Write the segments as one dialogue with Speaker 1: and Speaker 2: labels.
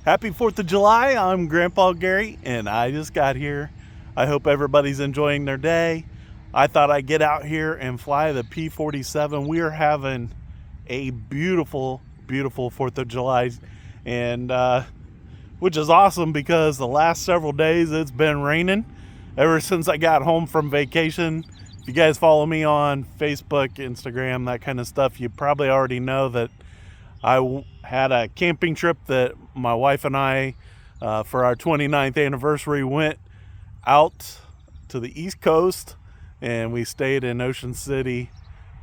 Speaker 1: Happy 4th of July. I'm Grandpa Gary, and I just got here. I hope everybody's enjoying their day. I thought I'd get out here and fly the P-47. We are having a beautiful, beautiful 4th of July, and which is awesome because the last several days it's been raining ever since I got home from vacation. If you guys follow me on Facebook, Instagram, that kind of stuff, you probably already know that I had a camping trip that my wife and I, for our 29th anniversary, went out to the East Coast, and we stayed in Ocean City,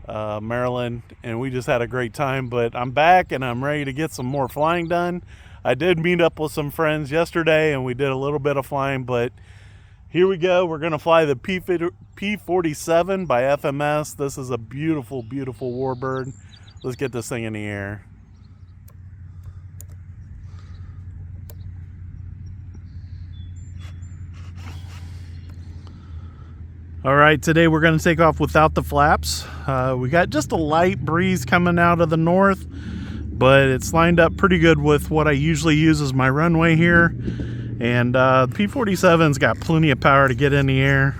Speaker 1: Maryland, and we just had a great time. But I'm back, and I'm ready to get some more flying done. I did meet up with some friends yesterday, and we did a little bit of flying, but here we go. We're going to fly the P-47 by FMS. This is a beautiful, beautiful warbird. Let's get this thing in the air. All right, today we're going to take off without the flaps. We got just a light breeze coming out of the north, but it's lined up pretty good with what I usually use as my runway here. And the P-47's got plenty of power to get in the air.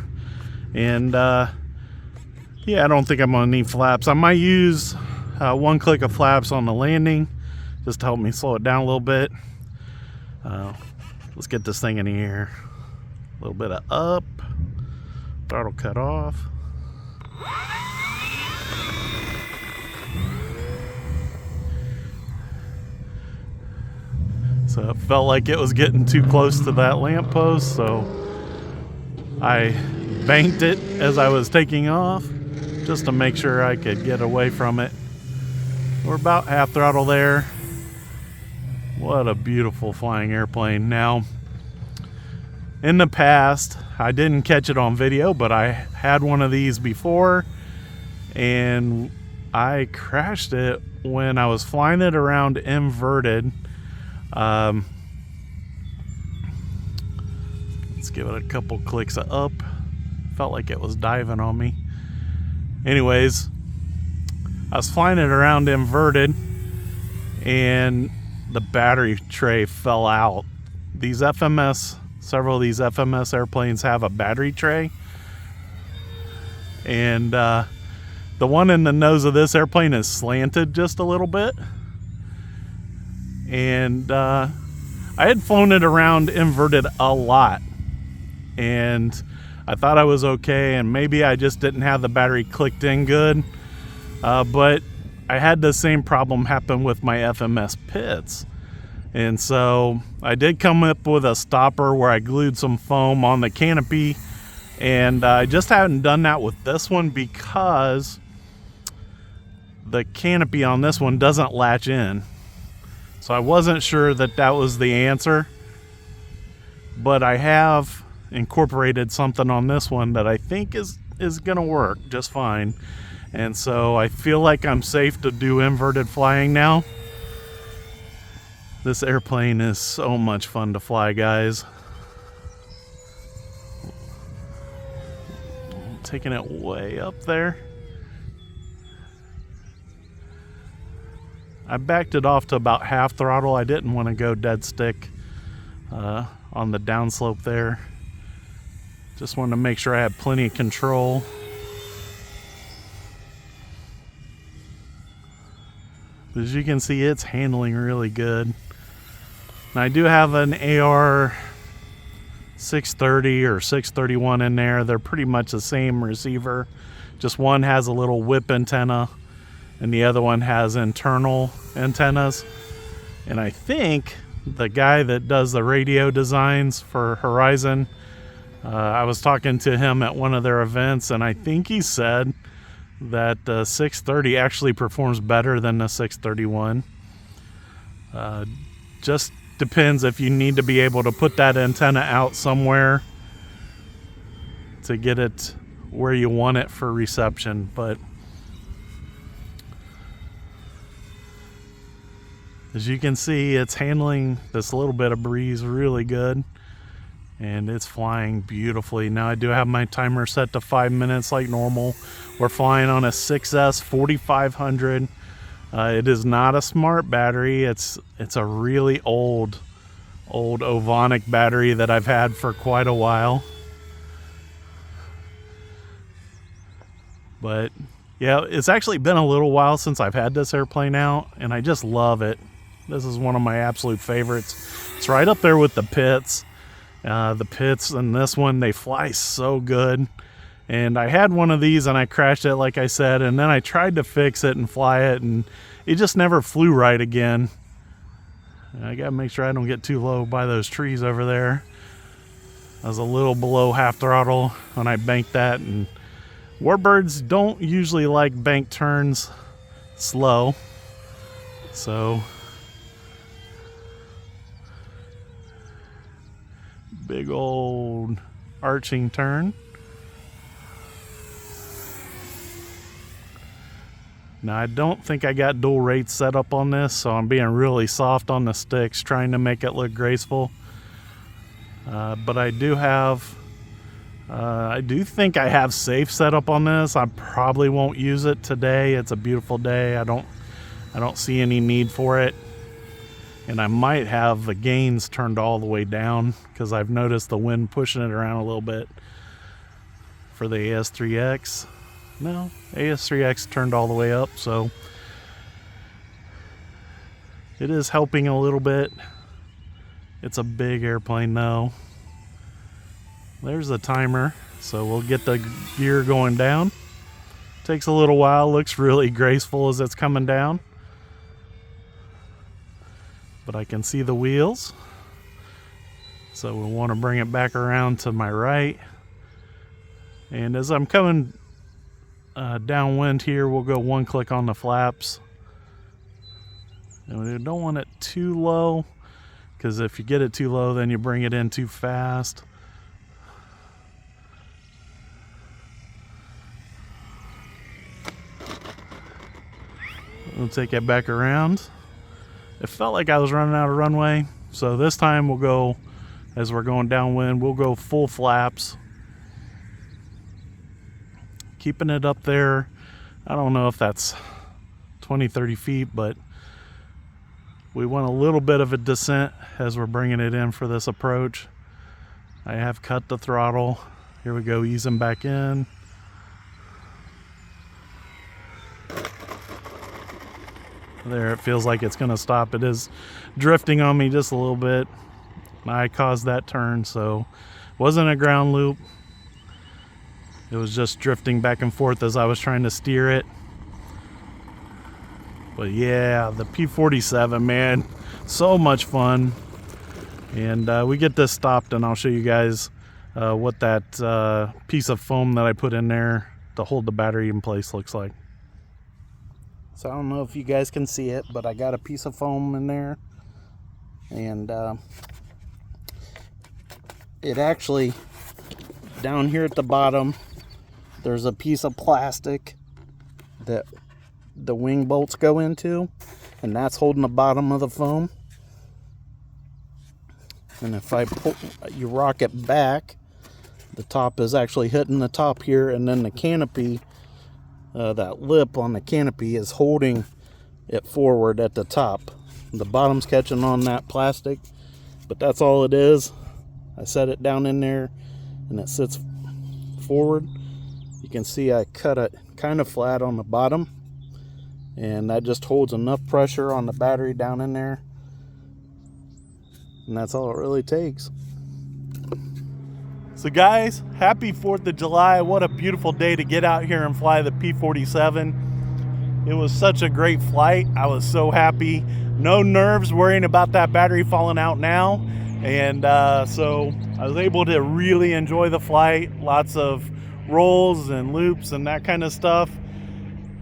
Speaker 1: And yeah, I don't think I'm going to need flaps. I might use one click of flaps on the landing just to help me slow it down a little bit. Let's get this thing in the air. A little bit of up. Throttle cut off. So it felt like it was getting too close to that lamppost, so I banked it as I was taking off just to make sure I could get away from it. We're about half throttle there. What a beautiful flying airplane. Now, in the past, I didn't catch it on video, but I had one of these before, and I crashed it when I was flying it around inverted. Let's give it a couple clicks of up. Felt like it was diving on me. Anyways, I was flying it around inverted, and the battery tray fell out. Several of these FMS airplanes have a battery tray, and the one in the nose of this airplane is slanted just a little bit. And I had flown it around inverted a lot, and I thought I was okay, and maybe I just didn't have the battery clicked in good, but I had the same problem happen with my FMS pits. And so I did come up with a stopper where I glued some foam on the canopy, and I just haven't done that with this one because the canopy on this one doesn't latch in. So I wasn't sure that that was the answer, but I have incorporated something on this one that I think is gonna work just fine. And so I feel like I'm safe to do inverted flying now. This airplane is so much fun to fly, guys. Taking it way up there. I backed it off to about half throttle. I didn't want to go dead stick on the downslope there. Just wanted to make sure I had plenty of control. As you can see, it's handling really good. And I do have an AR 630 or 631 in there. They're pretty much the same receiver. Just one has a little whip antenna, and the other one has internal antennas. And I think the guy that does the radio designs for Horizon, I was talking to him at one of their events, and I think he said that the 630 actually performs better than the 631. Just depends if you need to be able to put that antenna out somewhere to get it where you want it for reception. But as you can see, it's handling this little bit of breeze really good, and it's flying beautifully. Now I do have my timer set to 5 minutes like normal. We're flying on a 6S 4500. It is not a smart battery. It's a really old old Ovonic battery that I've had for quite a while. But yeah, it's actually been a little while since I've had this airplane out, and I just love it. This is one of my absolute favorites. It's right up there with the Pits. The Pits and this one, they fly so good. And I had one of these and I crashed it, like I said, and then I tried to fix it and fly it, and it just never flew right again. I gotta make sure I don't get too low by those trees over there. I was a little below half throttle when I banked that, and warbirds don't usually like bank turns slow, so big old arching turn. Now, I don't think I got dual rates set up on this, so I'm being really soft on the sticks, trying to make it look graceful. But I do have, I do think I have safe set up on this. I probably won't use it today. It's a beautiful day. I don't see any need for it. And I might have the gains turned all the way down because I've noticed the wind pushing it around a little bit for the AS3X. No, AS3X turned all the way up, so it is helping a little bit. It's a big airplane though. There's the timer, so we'll get the gear going down. Takes a little while, looks really graceful as it's coming down. But I can see the wheels. So we want to bring it back around to my right. And as I'm coming downwind here, we'll go one click on the flaps. And we don't want it too low, because if you get it too low, then you bring it in too fast. We'll take it back around. It felt like I was running out of runway, so this time we'll go, as we're going downwind, we'll go full flaps. Keeping it up there. I don't know if that's 20-30 feet, but we want a little bit of a descent as we're bringing it in for this approach. I have cut the throttle. Here we go, easing back in. There, it feels like it's going to stop. It is drifting on me just a little bit. I caused that turn, so it wasn't a ground loop. It was just drifting back and forth as I was trying to steer it. But yeah, the P-47, man, so much fun. And we get this stopped, and I'll show you guys what that piece of foam that I put in there to hold the battery in place looks like. So I don't know if you guys can see it, but I got a piece of foam in there. And it actually, down here at the bottom, there's a piece of plastic that the wing bolts go into, and that's holding the bottom of the foam. And if I pull, you rock it back, the top is actually hitting the top here, and then the canopy, that lip on the canopy is holding it forward at the top. The bottom's catching on that plastic, but that's all it is. I set it down in there, and it sits forward. You can see I cut it kind of flat on the bottom, and that just holds enough pressure on the battery down in there, and that's all it really takes. So guys, happy 4th of July. What a beautiful day to get out here and fly the P-47. It was such a great flight. I was so happy. No nerves worrying about that battery falling out now. And so I was able to really enjoy the flight. Lots of rolls and loops and that kind of stuff.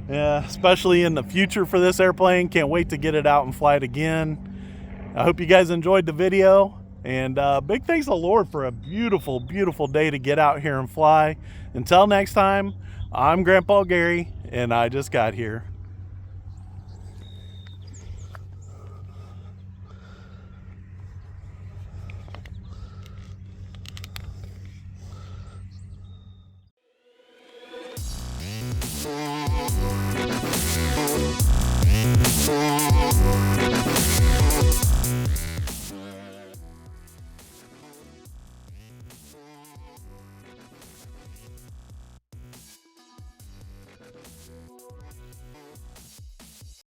Speaker 1: Especially in the future for this airplane. Can't wait to get it out and fly it again. I hope you guys enjoyed the video. And big thanks to the Lord for a beautiful, beautiful day to get out here and fly. Until next time, I'm Grandpa Gary, and I just got here.